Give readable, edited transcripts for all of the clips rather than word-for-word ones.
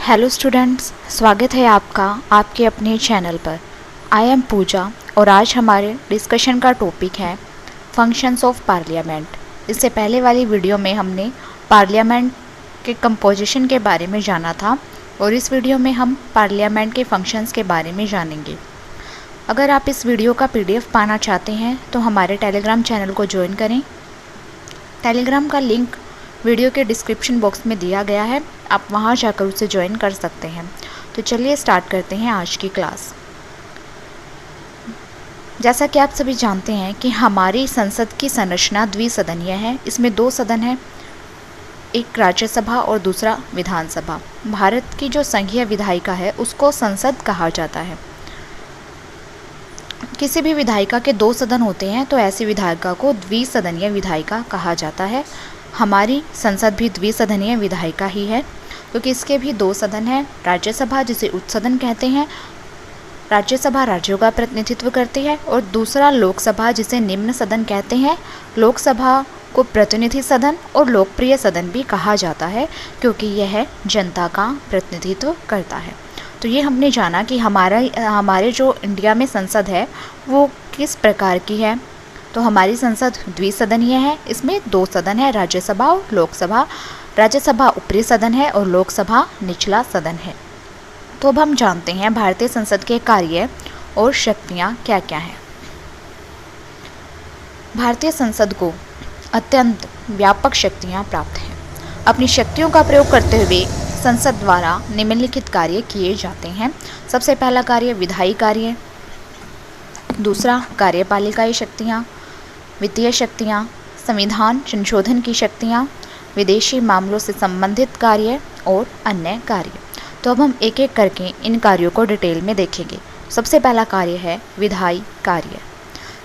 Hello students, स्वागत है आपका आपके अपने चैनल पर। आई एम पूजा और आज हमारे डिस्कशन का टॉपिक है फंक्शंस ऑफ पार्लियामेंट। इससे पहले वाली वीडियो में हमने पार्लियामेंट के कंपोजिशन के बारे में जाना था और इस वीडियो में हम पार्लियामेंट के फंक्शंस के बारे में जानेंगे। अगर आप इस वीडियो का PDF पाना चाहते हैं तो हमारे टेलीग्राम चैनल को ज्वाइन करें। टेलीग्राम का लिंक वीडियो के डिस्क्रिप्शन बॉक्स में दिया गया है, आप वहां जाकर उसे ज्वाइन कर सकते हैं। तो चलिए स्टार्ट करते हैं आज की क्लास। जैसा कि आप सभी जानते हैं कि हमारी संसद की संरचना द्विसदनीय है। इसमें 2 सदन हैं, एक राज्यसभा और दूसरा विधानसभा। भारत की जो संघीय विधायिका है उसको संसद कहा जाता है। किसी भी विधायिका के 2 सदन होते हैं तो ऐसी विधायिका को द्विसदनीय विधायिका कहा जाता है। हमारी संसद भी द्विसदनीय विधायिका ही है क्योंकि इसके भी 2 सदन हैं। राज्यसभा जिसे उच्च सदन कहते हैं, राज्यसभा राज्यों का प्रतिनिधित्व करती है, और दूसरा लोकसभा जिसे निम्न सदन कहते हैं। लोकसभा को प्रतिनिधि सदन और लोकप्रिय सदन भी कहा जाता है क्योंकि यह जनता का प्रतिनिधित्व करता है। तो ये हमने जाना कि हमारे जो इंडिया में संसद है वो किस प्रकार की है। तो हमारी संसद द्विसदनीय है। इसमें 2 सदन है, राज्यसभा और लोकसभा। राज्यसभा ऊपरी सदन है और लोकसभा निचला सदन है। तो अब हम जानते हैं भारतीय संसद के कार्य और शक्तियाँ क्या क्या हैं। भारतीय संसद को अत्यंत व्यापक शक्तियाँ प्राप्त हैं। अपनी शक्तियों का प्रयोग करते हुए संसद द्वारा निम्नलिखित कार्य किए जाते हैं। सबसे पहला कार्य विधायी कार्य, दूसरा कार्यपालिकाई शक्तियाँ, वित्तीय शक्तियाँ, संविधान संशोधन की शक्तियाँ, विदेशी मामलों से संबंधित कार्य और अन्य कार्य। तो अब हम एक एक करके इन कार्यों को डिटेल में देखेंगे। सबसे पहला कार्य है विधायी कार्य।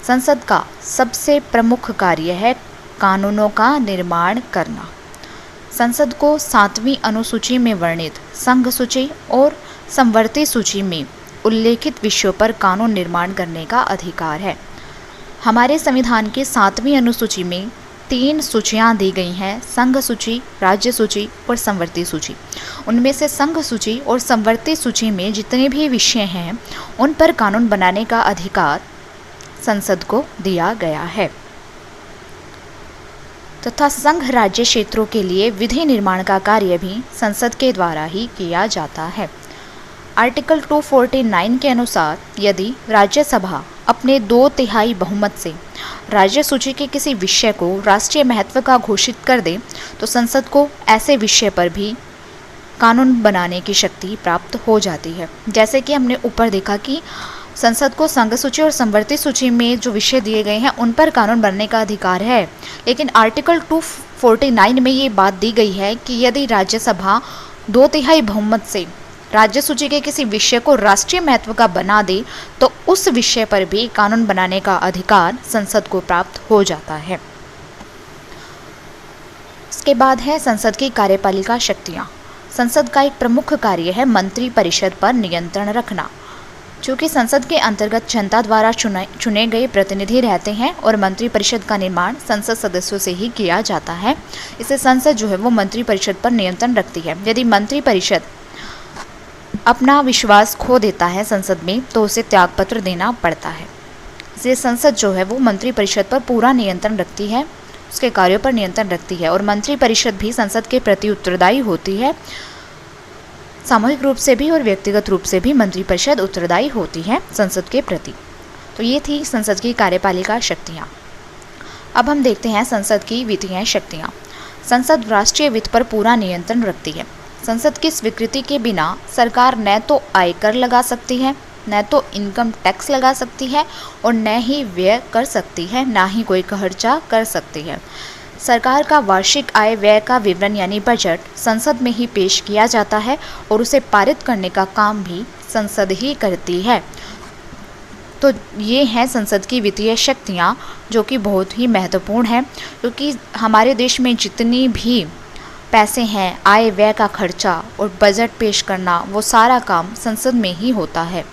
संसद का सबसे प्रमुख कार्य है कानूनों का निर्माण करना। संसद को 7वीं अनुसूची में वर्णित संघ सूची और समवर्ती सूची में उल्लेखित विषयों पर कानून निर्माण करने का अधिकार है। हमारे संविधान की 7वीं अनुसूची में 3 सूचियाँ दी गई हैं, संघ सूची, राज्य सूची और समवर्ती सूची। उनमें से संघ सूची और समवर्ती सूची में जितने भी विषय हैं उन पर कानून बनाने का अधिकार संसद को दिया गया है तथा संघ राज्य क्षेत्रों के लिए विधि निर्माण का कार्य भी संसद के द्वारा ही किया जाता है। आर्टिकल 249 के अनुसार यदि राज्यसभा अपने 2/3 बहुमत से राज्य सूची के किसी विषय को राष्ट्रीय महत्व का घोषित कर दे तो संसद को ऐसे विषय पर भी कानून बनाने की शक्ति प्राप्त हो जाती है। जैसे कि हमने ऊपर देखा कि संसद को संघ सूची और समवर्ती सूची में जो विषय दिए गए हैं उन पर कानून बनने का अधिकार है, लेकिन आर्टिकल 249 में ये बात दी गई है कि यदि राज्यसभा 2/3 बहुमत से राज्य सूची के किसी विषय को राष्ट्रीय महत्व का बना दे तो उस विषय पर भी कानून बनाने का अधिकार संसद को प्राप्त हो जाता है। इसके बाद है संसद की कार्यपालिका शक्तियाँ। संसद का एक प्रमुख कार्य है मंत्री परिषद पर नियंत्रण रखना। चूँकि संसद के अंतर्गत जनता द्वारा चुने गए प्रतिनिधि रहते हैं और मंत्री परिषद का निर्माण संसद सदस्यों से ही किया जाता है, इससे संसद जो है वो मंत्री परिषद पर नियंत्रण रखती है। यदि मंत्री परिषद अपना विश्वास खो देता है संसद में तो उसे त्यागपत्र देना पड़ता है। इसलिए संसद जो है वो मंत्री परिषद पर पूरा नियंत्रण रखती है, उसके कार्यों पर नियंत्रण रखती है और मंत्री परिषद भी संसद के प्रति उत्तरदायी होती है। सामूहिक रूप से भी और व्यक्तिगत रूप से भी मंत्री परिषद उत्तरदायी होती है संसद के प्रति। तो ये थी संसद की कार्यपालिका शक्तियाँ। अब हम देखते हैं संसद की वित्तीय शक्तियाँ। संसद राष्ट्रीय वित्त पर पूरा नियंत्रण रखती है। संसद की स्वीकृति के बिना सरकार न तो आयकर लगा सकती है, न तो इनकम टैक्स लगा सकती है और न ही व्यय कर सकती है, ना ही कोई खर्चा कर सकती है। सरकार का वार्षिक आय व्यय का विवरण यानी बजट संसद में ही पेश किया जाता है और उसे पारित करने का काम भी संसद ही करती है। तो ये हैं संसद की वित्तीय शक्तियाँ जो कि बहुत ही महत्वपूर्ण है क्योंकि हमारे देश में जितनी भी पैसे हैं, आय व्यय का खर्चा और बजट पेश करना, वो सारा काम संसद में ही होता है।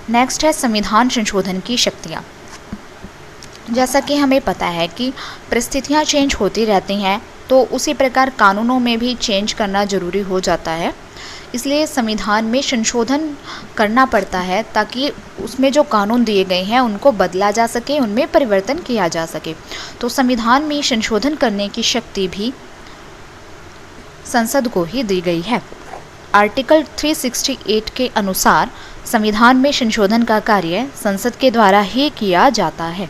नेक्स्ट है संविधान संशोधन की शक्तियाँ। जैसा कि हमें पता है कि परिस्थितियाँ चेंज होती रहती हैं, तो उसी प्रकार कानूनों में भी चेंज करना ज़रूरी हो जाता है। इसलिए संविधान में संशोधन करना पड़ता है ताकि उसमें जो कानून दिए गए हैं उनको बदला जा सके, उनमें परिवर्तन किया जा सके। तो संविधान में संशोधन करने की शक्ति भी संसद को ही दी गई है। आर्टिकल 368 के अनुसार संविधान में संशोधन का कार्य संसद के द्वारा ही किया जाता है।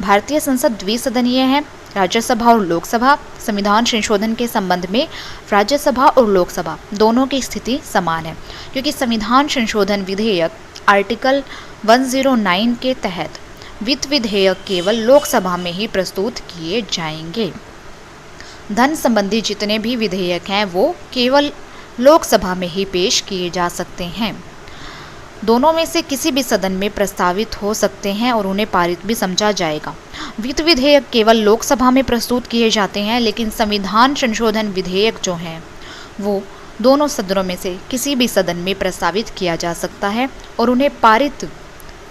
भारतीय संसद द्विसदनीय है। राज्यसभा और लोकसभा संविधान संशोधन के संबंध में राज्यसभा और लोकसभा दोनों की स्थिति समान है, क्योंकि संविधान संशोधन विधेयक आर्टिकल 109 के तहत वित्त विधेयक केवल लोकसभा में ही प्रस्तुत किए जाएंगे। धन संबंधी जितने भी विधेयक हैं वो केवल लोकसभा में ही पेश किए जा सकते हैं। दोनों में से किसी भी सदन में प्रस्तावित हो सकते हैं और उन्हें पारित भी समझा जाएगा। वित्त विधेयक केवल लोकसभा में प्रस्तुत किए जाते हैं, लेकिन संविधान संशोधन विधेयक जो हैं वो दोनों सदनों में से किसी भी सदन में प्रस्तावित किया जा सकता है और उन्हें पारित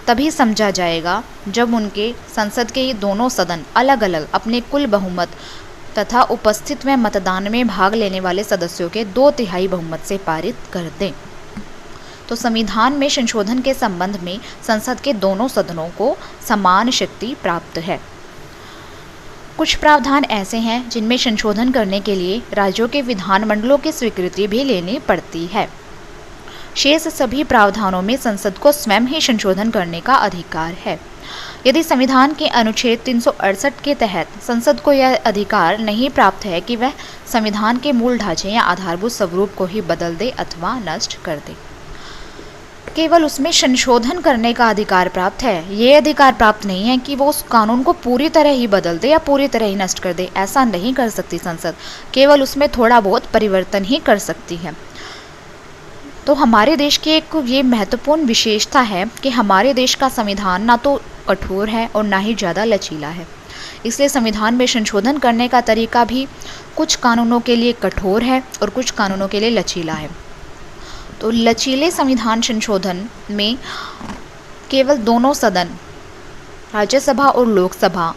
तभी समझा जाएगा जब उनके संसद के ये दोनों सदन अलग अलग अपने कुल बहुमत तथा उपस्थित में मतदान में भाग लेने वाले सदस्यों के 2/3 बहुमत से पारित कर दें। तो संविधान में संशोधन के संबंध में संसद के दोनों सदनों को समान शक्ति प्राप्त है। कुछ प्रावधान ऐसे हैं जिनमें संशोधन करने के लिए राज्यों के विधानमंडलों की स्वीकृति भी लेनी पड़ती है। शेष सभी प्रावधानों में संसद को स्वयं ही संशोधन करने का अधिकार है। यदि संविधान के अनुच्छेद 368 के तहत संसद को यह अधिकार नहीं प्राप्त है कि वह संविधान के मूल ढांचे या आधारभूत स्वरूप को ही बदल दे अथवा नष्ट कर दे, केवल उसमें संशोधन करने का अधिकार प्राप्त है। ये अधिकार प्राप्त नहीं है कि वो उस कानून को पूरी तरह ही बदल दे या पूरी तरह ही नष्ट कर दे। ऐसा नहीं कर सकती संसद, केवल उसमें थोड़ा बहुत परिवर्तन ही कर सकती है। तो हमारे देश की एक ये महत्वपूर्ण विशेषता है कि हमारे देश का संविधान ना तो कठोर है और ना ही ज़्यादा लचीला है। इसलिए संविधान में संशोधन करने का तरीका भी कुछ कानूनों के लिए कठोर है और कुछ कानूनों के लिए लचीला है। तो लचीले संविधान संशोधन में केवल दोनों सदन राज्यसभा और लोकसभा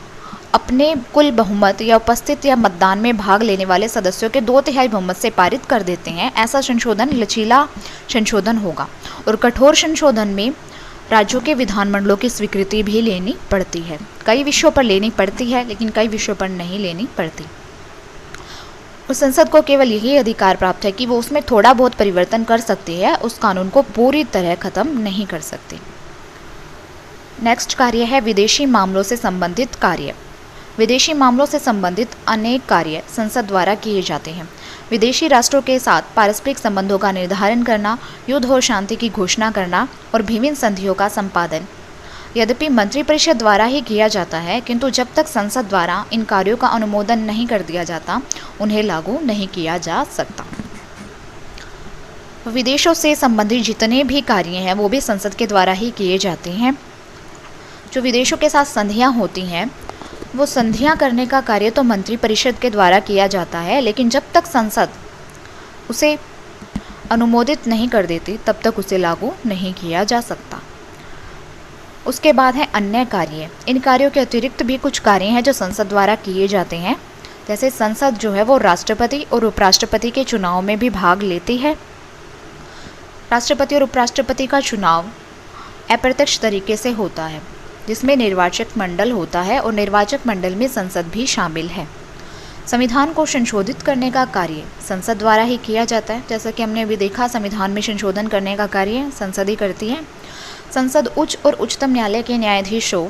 अपने कुल बहुमत या उपस्थित या मतदान में भाग लेने वाले सदस्यों के 2/3 बहुमत से पारित कर देते हैं। ऐसा संशोधन लचीला संशोधन होगा। और कठोर संशोधन में राज्यों के विधानमंडलों की स्वीकृति भी लेनी पड़ती है। कई विषयों पर लेनी पड़ती है, लेकिन कई विषयों पर नहीं लेनी पड़ती। और संसद को केवल यही अधिकार प्राप्त है कि वो उसमें थोड़ा बहुत परिवर्तन कर सकती है, उस कानून को पूरी तरह खत्म नहीं कर सकती। नेक्स्ट कार्य है विदेशी मामलों से संबंधित कार्य। विदेशी मामलों से संबंधित अनेक कार्य संसद द्वारा किए जाते हैं। विदेशी राष्ट्रों के साथ पारस्परिक संबंधों का निर्धारण करना, युद्ध और शांति की घोषणा करना और विभिन्न संधियों का संपादन यद्यपि मंत्रिपरिषद द्वारा ही किया जाता है, किंतु जब तक संसद द्वारा इन कार्यों का अनुमोदन नहीं कर दिया जाता, उन्हें लागू नहीं किया जा सकता। विदेशों से संबंधित जितने भी कार्य हैं वो भी संसद के द्वारा ही किए जाते हैं। जो विदेशों के साथ संधियां होती हैं वो संधियां करने का कार्य तो मंत्रिपरिषद के द्वारा किया जाता है, लेकिन जब तक संसद उसे अनुमोदित नहीं कर देती तब तक उसे लागू नहीं किया जा सकता। उसके बाद है अन्य कार्य। इन कार्यों के अतिरिक्त भी कुछ कार्य हैं जो संसद द्वारा किए जाते हैं। जैसे संसद जो है वो राष्ट्रपति और उपराष्ट्रपति के चुनाव में भी भाग लेती है। राष्ट्रपति और उपराष्ट्रपति का चुनाव अप्रत्यक्ष तरीके से होता है, जिसमें निर्वाचक मंडल होता है और निर्वाचक मंडल में संसद भी शामिल है। संविधान को संशोधित करने का कार्य संसद द्वारा ही किया जाता है। जैसा कि हमने अभी देखा, संविधान में संशोधन करने का कार्य संसद ही करती है। संसद उच्च और उच्चतम न्यायालय के न्यायाधीशों,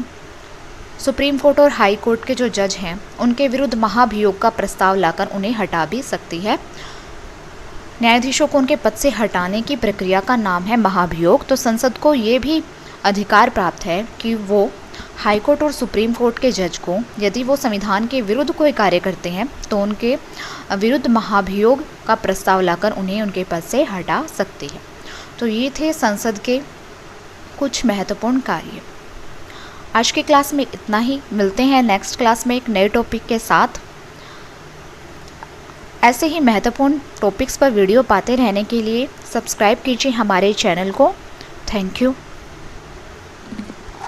सुप्रीम कोर्ट और हाई कोर्ट के जो जज हैं, उनके विरुद्ध महाभियोग का प्रस्ताव लाकर उन्हें हटा भी सकती है। न्यायाधीशों को उनके पद से हटाने की प्रक्रिया का नाम है महाभियोग। तो संसद को ये भी अधिकार प्राप्त है कि वो हाई कोर्ट और सुप्रीम कोर्ट के जज को, यदि वो संविधान के विरुद्ध कोई कार्य करते हैं, तो उनके विरुद्ध महाभियोग का प्रस्ताव लाकर उन्हें उनके पद से हटा सकती है। तो ये थे संसद के कुछ महत्वपूर्ण कार्य। आज की क्लास में इतना ही। मिलते हैं नेक्स्ट क्लास में एक नए टॉपिक के साथ। ऐसे ही महत्वपूर्ण टॉपिक्स पर वीडियो पाते रहने के लिए सब्सक्राइब कीजिए हमारे चैनल को। Thank you.